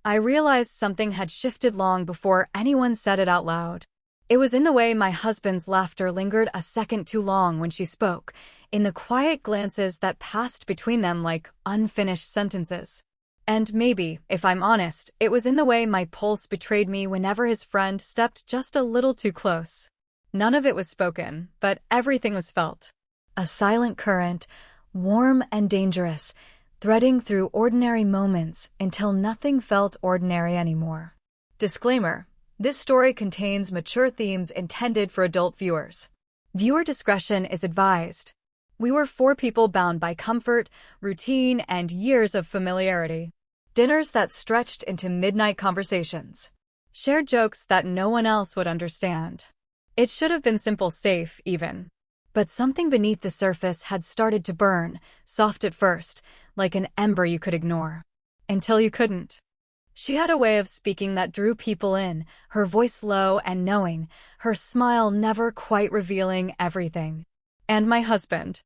I realized something had shifted long before anyone said it out loud. It was in the way my husband's laughter lingered a second too long when she spoke, in the quiet glances that passed between them like unfinished sentences. And maybe, if I'm honest, it was in the way my pulse betrayed me whenever his friend stepped just a little too close. None of it was spoken, but everything was felt. A silent current, warm and dangerous, threading through ordinary moments until nothing felt ordinary anymore. Disclaimer: this story contains mature themes intended for adult viewers. Viewer discretion is advised. We were four people bound by comfort, routine, and years of familiarity. Dinners that stretched into midnight conversations. Shared jokes that no one else would understand. It should have been simple, safe, even. But something beneath the surface had started to burn, soft at first, like an ember you could ignore. Until you couldn't. She had a way of speaking that drew people in, her voice low and knowing, her smile never quite revealing everything. And my husband.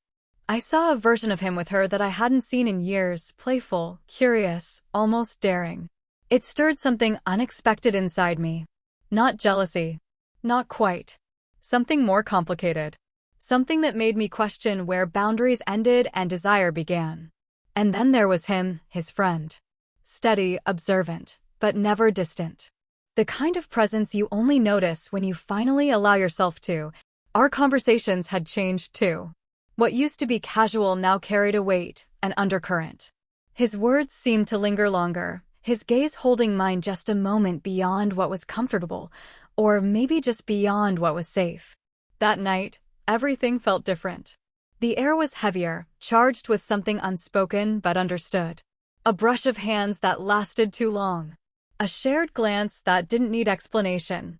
I saw a version of him with her that I hadn't seen in years, playful, curious, almost daring. It stirred something unexpected inside me. Not jealousy. Not quite. Something more complicated. Something that made me question where boundaries ended and desire began. And then there was him, his friend. Steady, observant, but never distant. The kind of presence you only notice when you finally allow yourself to. Our conversations had changed too. What used to be casual now carried a weight, an undercurrent. His words seemed to linger longer, his gaze holding mine just a moment beyond what was comfortable, or maybe just beyond what was safe. That night, everything felt different. The air was heavier, charged with something unspoken but understood. A brush of hands that lasted too long. A shared glance that didn't need explanation.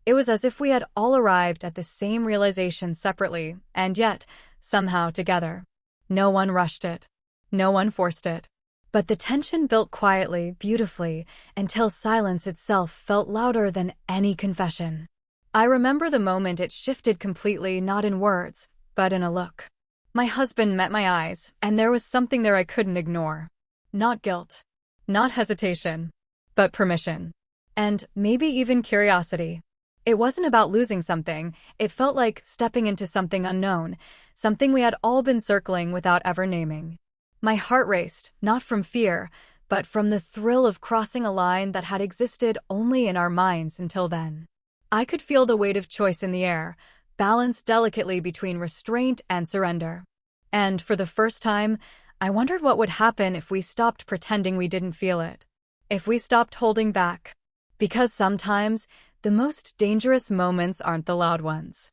It was as if we had all arrived at the same realization separately, and yet, somehow together. No one rushed it. No one forced it. But the tension built quietly, beautifully, until silence itself felt louder than any confession. I remember the moment it shifted completely, not in words, but in a look. My husband met my eyes, and there was something there I couldn't ignore. Not guilt. Not hesitation. But permission. And maybe even curiosity. It wasn't about losing something, it felt like stepping into something unknown, something we had all been circling without ever naming. My heart raced, not from fear, but from the thrill of crossing a line that had existed only in our minds until then. I could feel the weight of choice in the air, balanced delicately between restraint and surrender. And for the first time, I wondered what would happen if we stopped pretending we didn't feel it. If we stopped holding back. Because sometimes, the most dangerous moments aren't the loud ones.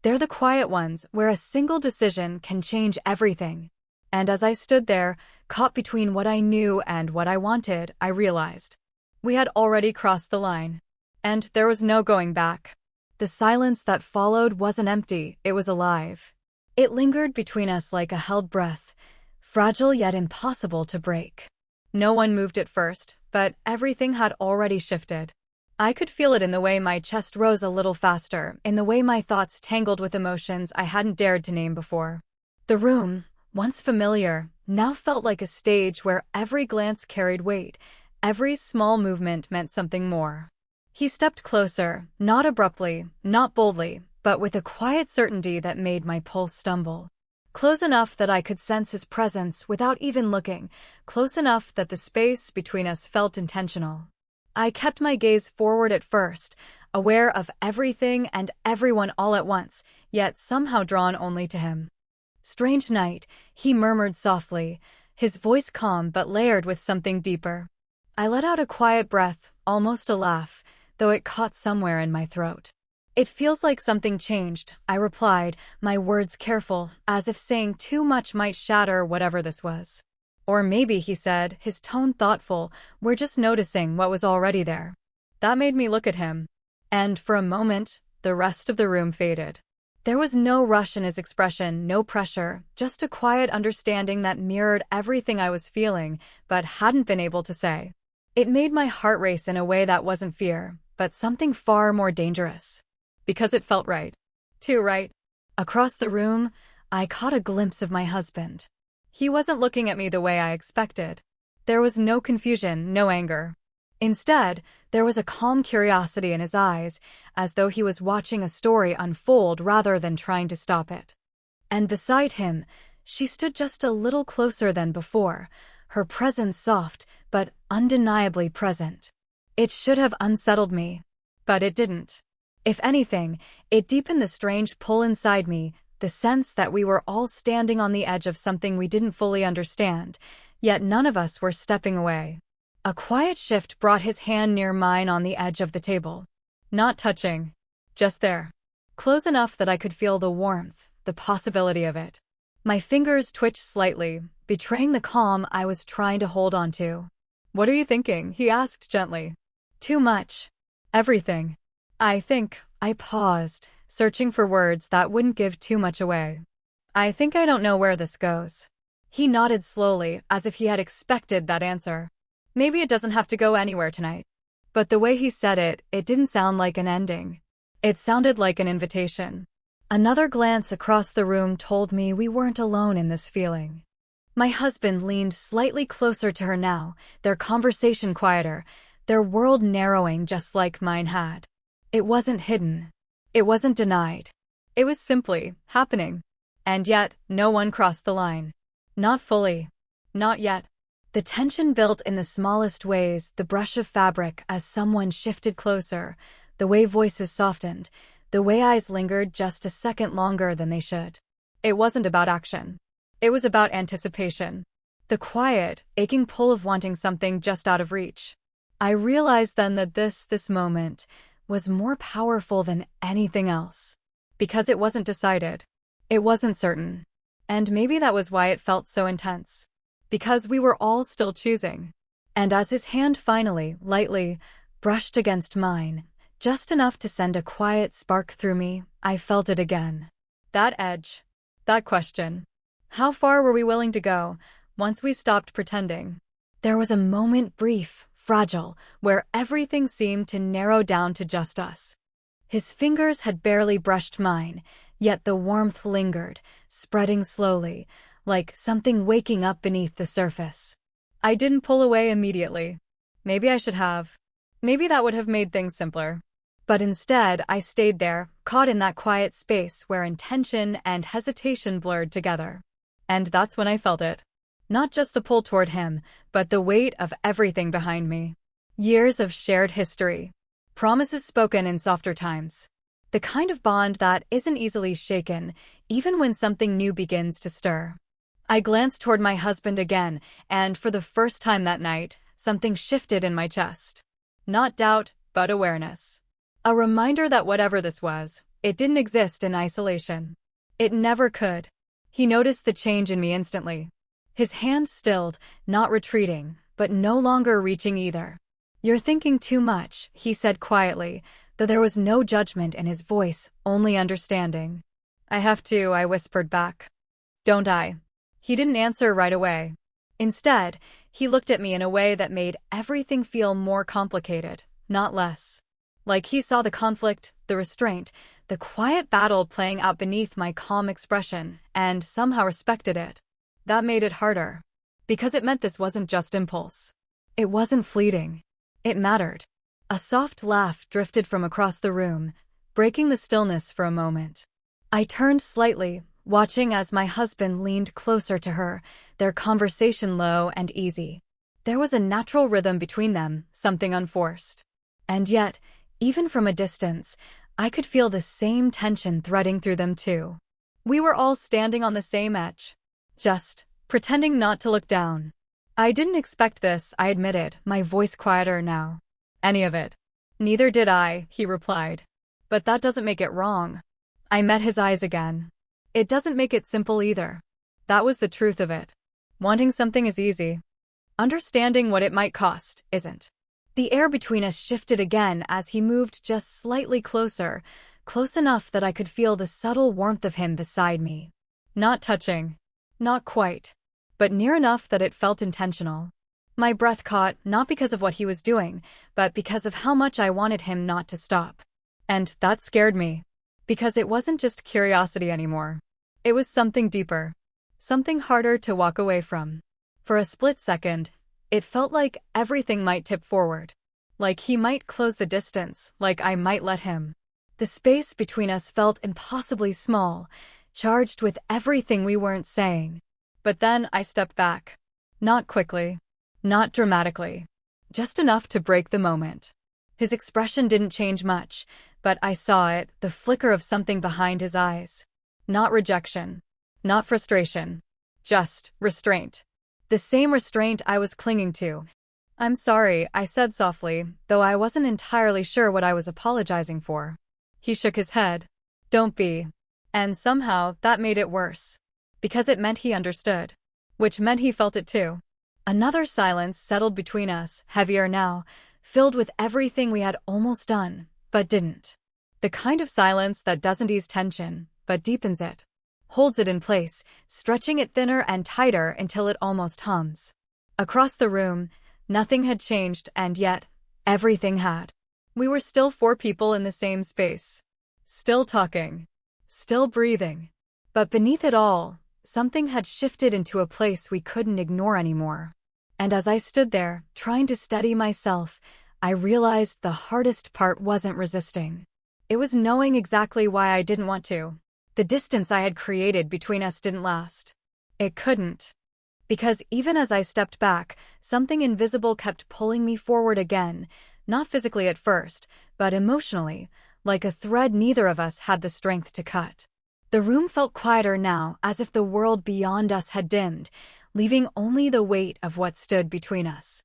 They're the quiet ones where a single decision can change everything. And as I stood there, caught between what I knew and what I wanted, I realized. We had already crossed the line. And there was no going back. The silence that followed wasn't empty, it was alive. It lingered between us like a held breath, fragile yet impossible to break. No one moved at first, but everything had already shifted. I could feel it in the way my chest rose a little faster, in the way my thoughts tangled with emotions I hadn't dared to name before. The room, once familiar, now felt like a stage where every glance carried weight, every small movement meant something more. He stepped closer, not abruptly, not boldly, but with a quiet certainty that made my pulse stumble. Close enough that I could sense his presence without even looking, close enough that the space between us felt intentional. I kept my gaze forward at first, aware of everything and everyone all at once, yet somehow drawn only to him. "Strange night," he murmured softly, his voice calm but layered with something deeper. I let out a quiet breath, almost a laugh, though it caught somewhere in my throat. "It feels like something changed," I replied, my words careful, as if saying too much might shatter whatever this was. "Or maybe," he said, his tone thoughtful, "we're just noticing what was already there." That made me look at him. And for a moment, the rest of the room faded. There was no rush in his expression, no pressure, just a quiet understanding that mirrored everything I was feeling, but hadn't been able to say. It made my heart race in a way that wasn't fear, but something far more dangerous. Because it felt right. Too right. Across the room, I caught a glimpse of my husband. He wasn't looking at me the way I expected. There was no confusion, no anger. Instead, there was a calm curiosity in his eyes, as though he was watching a story unfold rather than trying to stop it. And beside him, she stood just a little closer than before, her presence soft, but undeniably present. It should have unsettled me, but it didn't. If anything, it deepened the strange pull inside me, the sense that we were all standing on the edge of something we didn't fully understand, yet none of us were stepping away. A quiet shift brought his hand near mine on the edge of the table. Not touching. Just there. Close enough that I could feel the warmth, the possibility of it. My fingers twitched slightly, betraying the calm I was trying to hold on to. "What are you thinking?" he asked gently. "Too much. Everything." I paused, searching for words that wouldn't give too much away. "I think I don't know where this goes." He nodded slowly, as if he had expected that answer. "Maybe it doesn't have to go anywhere tonight." But the way he said it, it didn't sound like an ending. It sounded like an invitation. Another glance across the room told me we weren't alone in this feeling. My husband leaned slightly closer to her now, their conversation quieter, their world narrowing just like mine had. It wasn't hidden. It wasn't denied. It was simply happening. And yet, no one crossed the line. Not fully. Not yet. The tension built in the smallest ways, the brush of fabric as someone shifted closer, the way voices softened, the way eyes lingered just a second longer than they should. It wasn't about action. It was about anticipation. The quiet, aching pull of wanting something just out of reach. I realized then that this moment was more powerful than anything else. Because it wasn't decided. It wasn't certain. And maybe that was why it felt so intense. Because we were all still choosing. And as his hand finally, lightly, brushed against mine, just enough to send a quiet spark through me, I felt it again. That edge. That question. How far were we willing to go, once we stopped pretending? There was a moment, brief, fragile, where everything seemed to narrow down to just us. His fingers had barely brushed mine, yet the warmth lingered, spreading slowly, like something waking up beneath the surface. I didn't pull away immediately. Maybe I should have. Maybe that would have made things simpler. But instead, I stayed there, caught in that quiet space where intention and hesitation blurred together. And that's when I felt it. Not just the pull toward him, but the weight of everything behind me. Years of shared history. Promises spoken in softer times. The kind of bond that isn't easily shaken, even when something new begins to stir. I glanced toward my husband again, and for the first time that night, something shifted in my chest. Not doubt, but awareness. A reminder that whatever this was, it didn't exist in isolation. It never could. He noticed the change in me instantly. His hand stilled, not retreating, but no longer reaching either. "You're thinking too much," he said quietly, though there was no judgment in his voice, only understanding. "I have to," I whispered back. "Don't I?" He didn't answer right away. Instead, he looked at me in a way that made everything feel more complicated, not less. Like he saw the conflict, the restraint, the quiet battle playing out beneath my calm expression, and somehow respected it. That made it harder. Because it meant this wasn't just impulse. It wasn't fleeting. It mattered. A soft laugh drifted from across the room, breaking the stillness for a moment. I turned slightly, watching as my husband leaned closer to her, their conversation low and easy. There was a natural rhythm between them, something unforced. And yet, even from a distance, I could feel the same tension threading through them too. We were all standing on the same edge. Just pretending not to look down. I didn't expect this, I admitted, my voice quieter now. "Any of it." "Neither did I," he replied. "But that doesn't make it wrong." I met his eyes again. "It doesn't make it simple either." That was the truth of it. Wanting something is easy. Understanding what it might cost isn't. The air between us shifted again as he moved just slightly closer, close enough that I could feel the subtle warmth of him beside me. Not touching. Not quite. But near enough that it felt intentional. My breath caught, not because of what he was doing, but because of how much I wanted him not to stop. And that scared me. Because it wasn't just curiosity anymore. It was something deeper. Something harder to walk away from. For a split second, it felt like everything might tip forward. Like he might close the distance, like I might let him. The space between us felt impossibly small, charged with everything we weren't saying. But then I stepped back. Not quickly. Not dramatically. Just enough to break the moment. His expression didn't change much, but I saw it, the flicker of something behind his eyes. Not rejection. Not frustration. Just restraint. The same restraint I was clinging to. "I'm sorry," I said softly, though I wasn't entirely sure what I was apologizing for. He shook his head. "Don't be." And somehow that made it worse. Because it meant he understood. Which meant he felt it too. Another silence settled between us, heavier now, filled with everything we had almost done, but didn't. The kind of silence that doesn't ease tension, but deepens it. Holds it in place, stretching it thinner and tighter until it almost hums. Across the room, nothing had changed, and yet, everything had. We were still 4 people in the same space. Still talking. Still breathing. But beneath it all, something had shifted into a place we couldn't ignore anymore. And as I stood there, trying to steady myself, I realized the hardest part wasn't resisting. It was knowing exactly why I didn't want to. The distance I had created between us didn't last. It couldn't. Because even as I stepped back, something invisible kept pulling me forward again, not physically at first, but emotionally, like a thread neither of us had the strength to cut. The room felt quieter now, as if the world beyond us had dimmed, leaving only the weight of what stood between us.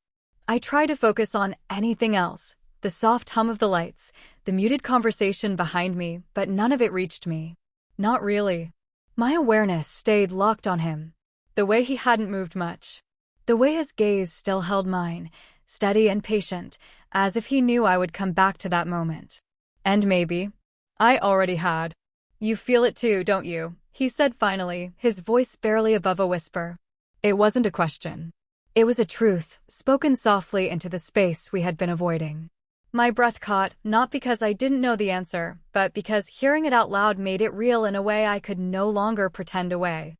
I tried to focus on anything else, the soft hum of the lights, the muted conversation behind me, but none of it reached me. Not really. My awareness stayed locked on him. The way he hadn't moved much. The way his gaze still held mine, steady and patient, as if he knew I would come back to that moment. And maybe I already had. "You feel it too, don't you?" he said finally, his voice barely above a whisper. It wasn't a question. It was a truth, spoken softly into the space we had been avoiding. My breath caught, not because I didn't know the answer, but because hearing it out loud made it real in a way I could no longer pretend away.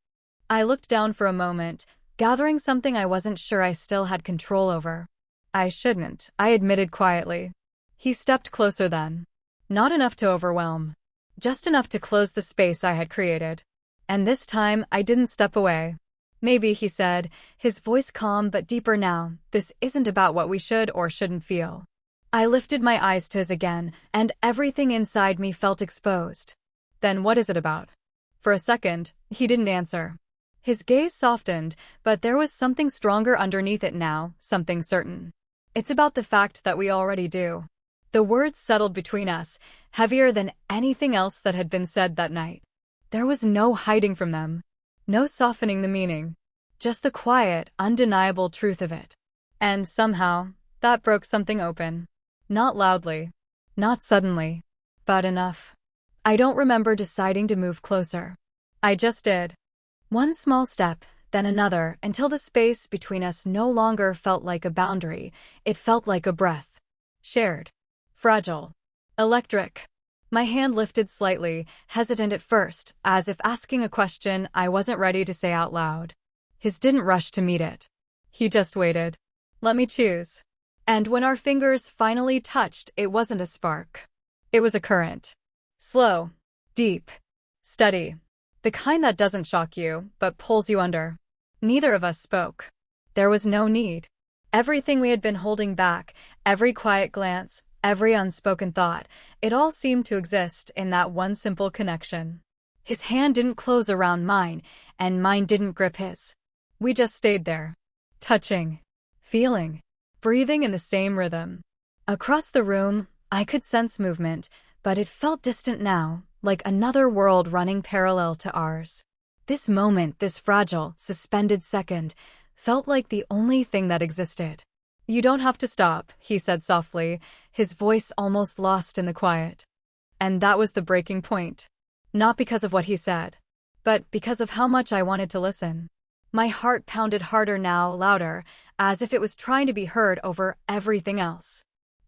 I looked down for a moment, gathering something I wasn't sure I still had control over. "I shouldn't," I admitted quietly. He stepped closer then. Not enough to overwhelm. Just enough to close the space I had created. And this time, I didn't step away. "Maybe," he said, his voice calm but deeper now, "this isn't about what we should or shouldn't feel." I lifted my eyes to his again, and everything inside me felt exposed. "Then what is it about?" For a second, he didn't answer. His gaze softened, but there was something stronger underneath it now, something certain. "It's about the fact that we already do." The words settled between us, heavier than anything else that had been said that night. There was no hiding from them. No softening the meaning. Just the quiet, undeniable truth of it. And somehow, that broke something open. Not loudly. Not suddenly. But enough. I don't remember deciding to move closer. I just did. One small step, then another, until the space between us no longer felt like a boundary. It felt like a breath. Shared. Fragile. Electric. My hand lifted slightly, hesitant at first, as if asking a question I wasn't ready to say out loud. His didn't rush to meet it. He just waited. "Let me choose." And when our fingers finally touched, it wasn't a spark. It was a current. Slow. Deep. Steady. The kind that doesn't shock you, but pulls you under. Neither of us spoke. There was no need. Everything we had been holding back, every quiet glance, every unspoken thought, it all seemed to exist in that one simple connection. His hand didn't close around mine, and mine didn't grip his. We just stayed there. Touching. Feeling. Breathing in the same rhythm. Across the room, I could sense movement, but it felt distant now, like another world running parallel to ours. This moment, this fragile, suspended second, felt like the only thing that existed. "You don't have to stop," he said softly, his voice almost lost in the quiet. And that was the breaking point. Not because of what he said, but because of how much I wanted to listen. My heart pounded harder now, louder, as if it was trying to be heard over everything else.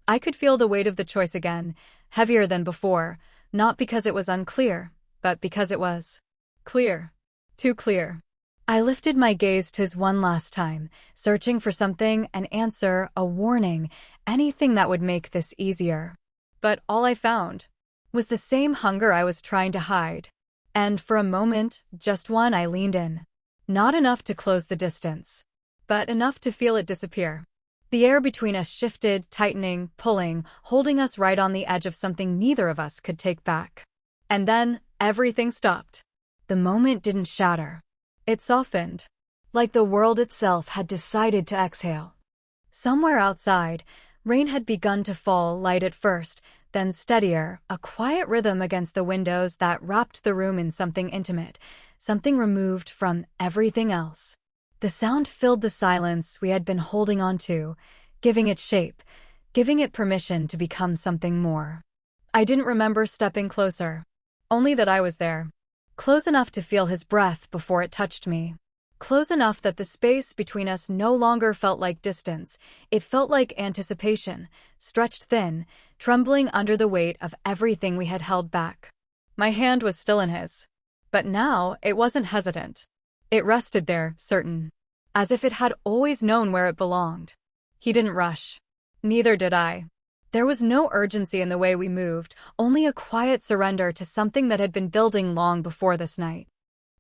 I could feel the weight of the choice again, heavier than before, not because it was unclear, but because it was clear. Too clear. I lifted my gaze to his one last time, searching for something, an answer, a warning, anything that would make this easier. But all I found was the same hunger I was trying to hide. And for a moment, just one, I leaned in. Not enough to close the distance, but enough to feel it disappear. The air between us shifted, tightening, pulling, holding us right on the edge of something neither of us could take back. And then, everything stopped. The moment didn't shatter. It softened, like the world itself had decided to exhale. Somewhere outside, rain had begun to fall, light at first, then steadier, a quiet rhythm against the windows that wrapped the room in something intimate, something removed from everything else. The sound filled the silence we had been holding on to, giving it shape, giving it permission to become something more. I didn't remember stepping closer, only that I was there. Close enough to feel his breath before it touched me. Close enough that the space between us no longer felt like distance. It felt like anticipation, stretched thin, trembling under the weight of everything we had held back. My hand was still in his. But now it wasn't hesitant. It rested there, certain, as if it had always known where it belonged. He didn't rush. Neither did I. There was no urgency in the way we moved, only a quiet surrender to something that had been building long before this night.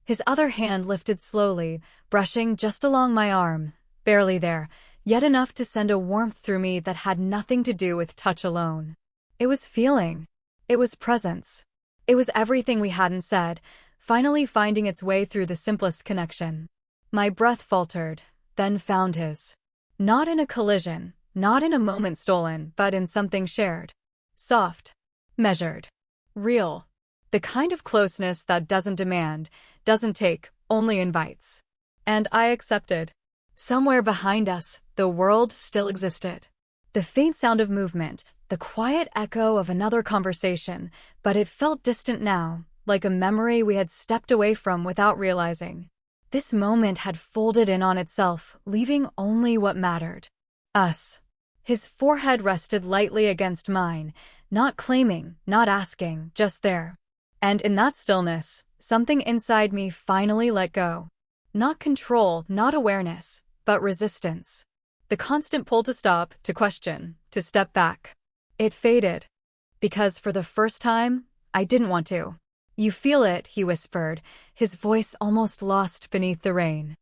His other hand lifted slowly, brushing just along my arm, barely there, yet enough to send a warmth through me that had nothing to do with touch alone. It was feeling. It was presence. It was everything we hadn't said, finally finding its way through the simplest connection. My breath faltered, then found his. Not in a collision, not in a moment stolen, but in something shared. Soft. Measured. Real. The kind of closeness that doesn't demand, doesn't take, only invites. And I accepted. Somewhere behind us, the world still existed. The faint sound of movement, the quiet echo of another conversation, but it felt distant now, like a memory we had stepped away from without realizing. This moment had folded in on itself, leaving only what mattered. Us. His forehead rested lightly against mine, not claiming, not asking, just there. And in that stillness, something inside me finally let go. Not control, not awareness, but resistance. The constant pull to stop, to question, to step back. It faded. Because for the first time, I didn't want to. "You feel it," he whispered, his voice almost lost beneath the rain.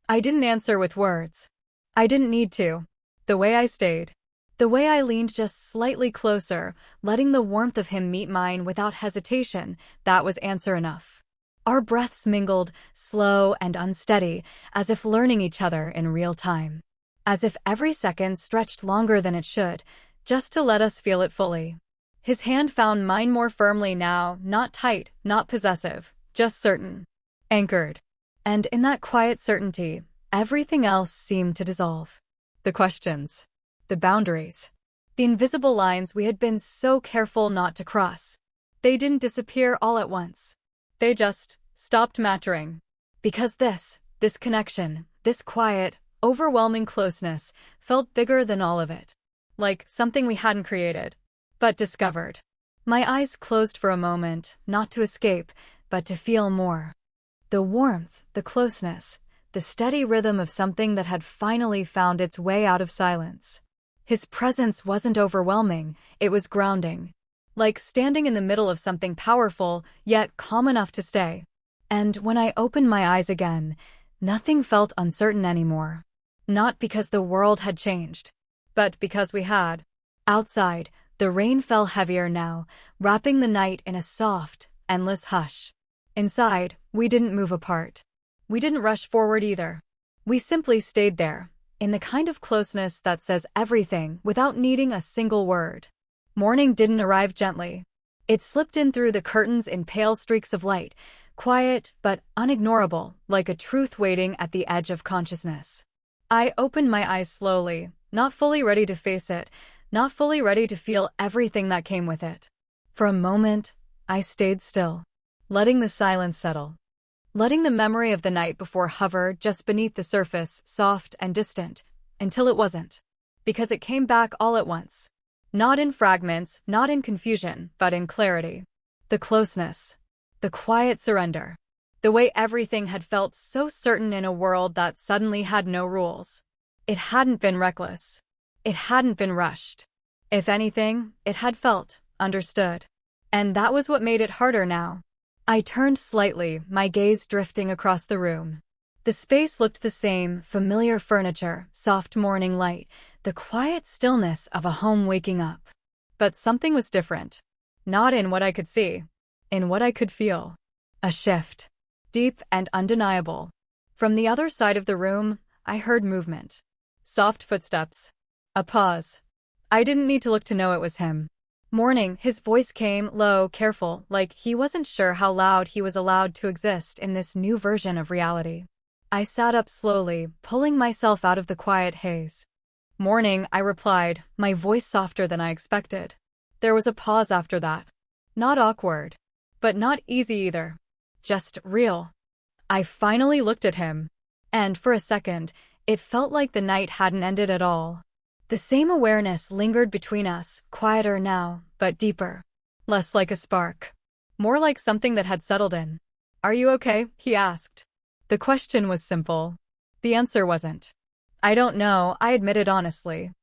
I didn't answer with words. I didn't need to. The way I stayed. The way I leaned just slightly closer, letting the warmth of him meet mine without hesitation, that was answer enough. Our breaths mingled, slow and unsteady, as if learning each other in real time. As if every second stretched longer than it should, just to let us feel it fully. His hand found mine more firmly now, not tight, not possessive, just certain. Anchored. And in that quiet certainty, everything else seemed to dissolve. The questions. The boundaries. The invisible lines we had been so careful not to cross. They didn't disappear all at once. They just stopped mattering. Because this connection, this quiet, overwhelming closeness, felt bigger than all of it. Like something we hadn't created, but discovered. My eyes closed for a moment, not to escape, but to feel more. The warmth, the closeness, the steady rhythm of something that had finally found its way out of silence. His presence wasn't overwhelming, it was grounding. Like standing in the middle of something powerful, yet calm enough to stay. And when I opened my eyes again, nothing felt uncertain anymore. Not because the world had changed, but because we had. Outside, the rain fell heavier now, wrapping the night in a soft, endless hush. Inside, we didn't move apart. We didn't rush forward either. We simply stayed there, in the kind of closeness that says everything without needing a single word. Morning didn't arrive gently. It slipped in through the curtains in pale streaks of light, quiet but unignorable, like a truth waiting at the edge of consciousness. I opened my eyes slowly, not fully ready to face it, not fully ready to feel everything that came with it. For a moment, I stayed still, letting the silence settle. Letting the memory of the night before hover just beneath the surface, soft and distant, until it wasn't. Because it came back all at once. Not in fragments, not in confusion, but in clarity. The closeness. The quiet surrender. The way everything had felt so certain in a world that suddenly had no rules. It hadn't been reckless. It hadn't been rushed. If anything, it had felt understood. And that was what made it harder now. I turned slightly, my gaze drifting across the room. The space looked the same, familiar furniture, soft morning light, the quiet stillness of a home waking up. But something was different. Not in what I could see. In what I could feel. A shift. Deep and undeniable. From the other side of the room, I heard movement. Soft footsteps. A pause. I didn't need to look to know it was him. Morning, his voice came, low, careful, like he wasn't sure how loud he was allowed to exist in this new version of reality. I sat up slowly, pulling myself out of the quiet haze. Morning, I replied, my voice softer than I expected. There was a pause after that. Not awkward. But not easy either. Just real. I finally looked at him. And for a second, it felt like the night hadn't ended at all. The same awareness lingered between us, quieter now, but deeper. Less like a spark. More like something that had settled in. Are you okay? He asked. The question was simple. The answer wasn't. I don't know, I admitted honestly.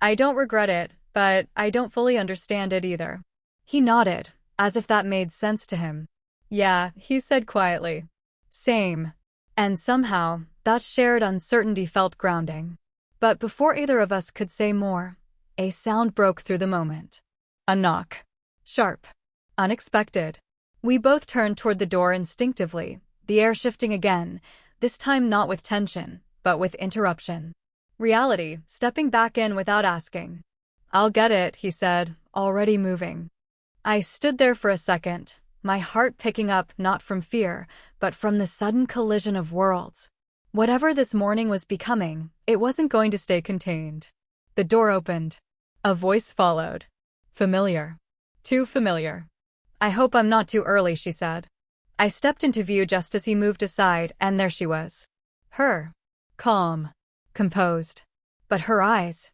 I don't regret it, but I don't fully understand it either. He nodded, as if that made sense to him. Yeah, he said quietly. Same. And somehow, that shared uncertainty felt grounding. But before either of us could say more, a sound broke through the moment. A knock. Sharp. Unexpected. We both turned toward the door instinctively, the air shifting again, this time not with tension, but with interruption. Reality, stepping back in without asking. I'll get it, he said, already moving. I stood there for a second, my heart picking up not from fear, but from the sudden collision of worlds. Whatever this morning was becoming, it wasn't going to stay contained. The door opened. A voice followed. Familiar. Too familiar. I hope I'm not too early, she said. I stepped into view just as he moved aside, and there she was. Her. Calm. Composed. But her eyes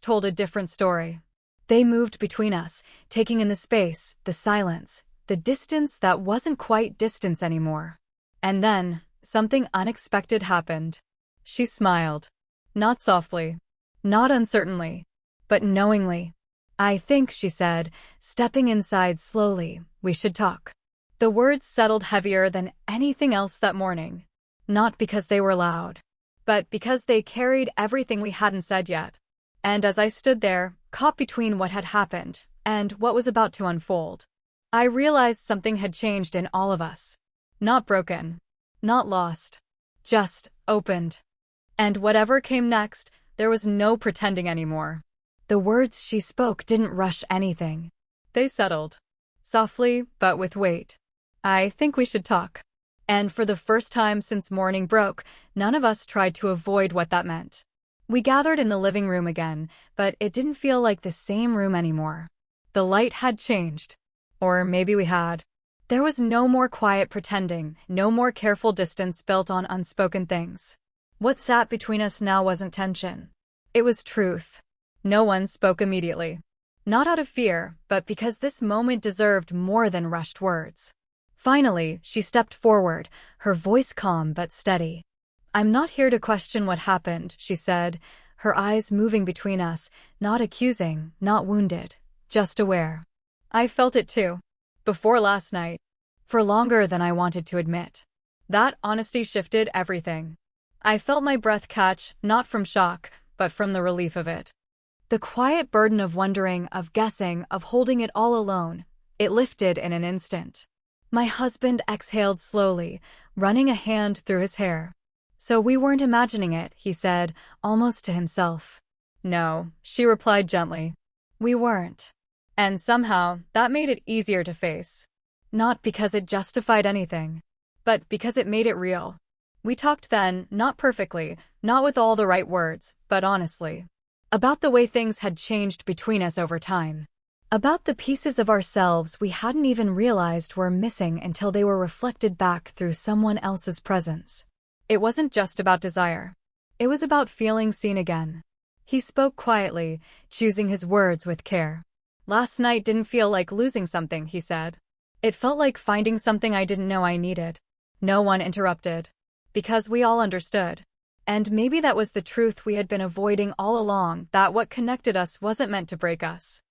told a different story. They moved between us, taking in the space, the silence, the distance that wasn't quite distance anymore. And then, something unexpected happened. She smiled. Not softly. Not uncertainly. But knowingly. I think, she said, stepping inside slowly, we should talk. The words settled heavier than anything else that morning. Not because they were loud, but because they carried everything we hadn't said yet. And as I stood there, caught between what had happened and what was about to unfold, I realized something had changed in all of us. Not broken. Not lost. Just opened. And whatever came next, there was no pretending anymore. The words she spoke didn't rush anything. They settled. Softly, but with weight. I think we should talk. And for the first time since morning broke, none of us tried to avoid what that meant. We gathered in the living room again, but it didn't feel like the same room anymore. The light had changed. Or maybe we had. There was no more quiet pretending, no more careful distance built on unspoken things. What sat between us now wasn't tension. It was truth. No one spoke immediately. Not out of fear, but because this moment deserved more than rushed words. Finally, she stepped forward, her voice calm but steady. I'm not here to question what happened, she said, her eyes moving between us, not accusing, not wounded, just aware. I felt it too. Before last night. For longer than I wanted to admit. That honesty shifted everything. I felt my breath catch, not from shock, but from the relief of it. The quiet burden of wondering, of guessing, of holding it all alone, it lifted in an instant. My husband exhaled slowly, running a hand through his hair. So we weren't imagining it, he said, almost to himself. No, she replied gently. We weren't. And somehow, that made it easier to face. Not because it justified anything, but because it made it real. We talked then, not perfectly, not with all the right words, but honestly. About the way things had changed between us over time. About the pieces of ourselves we hadn't even realized were missing until they were reflected back through someone else's presence. It wasn't just about desire. It was about feeling seen again. He spoke quietly, choosing his words with care. Last night didn't feel like losing something, he said. It felt like finding something I didn't know I needed. No one interrupted. Because we all understood. And maybe that was the truth we had been avoiding all along, that what connected us wasn't meant to break us.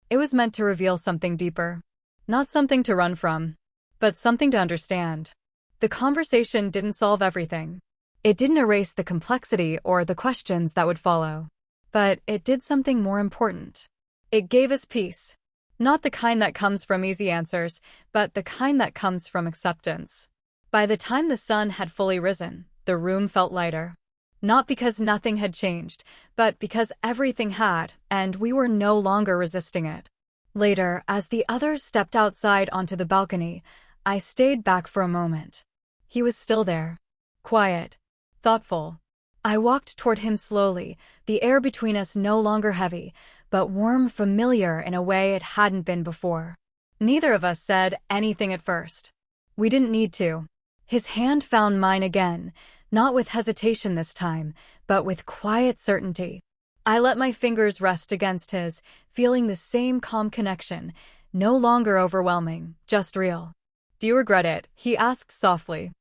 It was meant to reveal something deeper. Not something to run from, but something to understand. The conversation didn't solve everything. It didn't erase the complexity or the questions that would follow. But it did something more important. It gave us peace. Not the kind that comes from easy answers, but the kind that comes from acceptance. By the time the sun had fully risen, the room felt lighter. Not because nothing had changed, but because everything had, and we were no longer resisting it. Later, as the others stepped outside onto the balcony, I stayed back for a moment. He was still there. Quiet. Thoughtful. I walked toward him slowly, the air between us no longer heavy, but warm, familiar in a way it hadn't been before. Neither of us said anything at first. We didn't need to. His hand found mine again, not with hesitation this time, but with quiet certainty. I let my fingers rest against his, feeling the same calm connection, no longer overwhelming, just real. "Do you regret it?" he asked softly.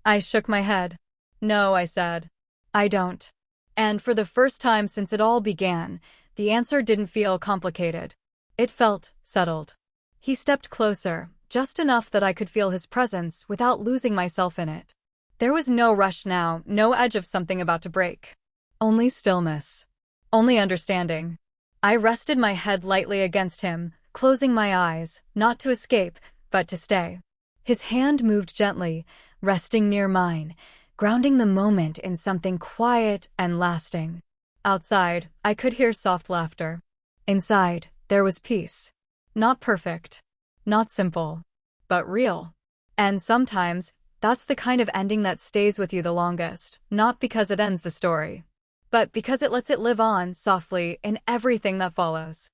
I shook my head. "No," I said. "I don't." And for the first time since it all began, the answer didn't feel complicated. It felt settled. He stepped closer, just enough that I could feel his presence without losing myself in it. There was no rush now, no edge of something about to break. Only stillness. Only understanding. I rested my head lightly against him, closing my eyes, not to escape, but to stay. His hand moved gently, resting near mine, grounding the moment in something quiet and lasting. Outside, I could hear soft laughter. Inside, there was peace. Not perfect. Not simple. But real. And sometimes, that's the kind of ending that stays with you the longest, not because it ends the story, but because it lets it live on softly in everything that follows.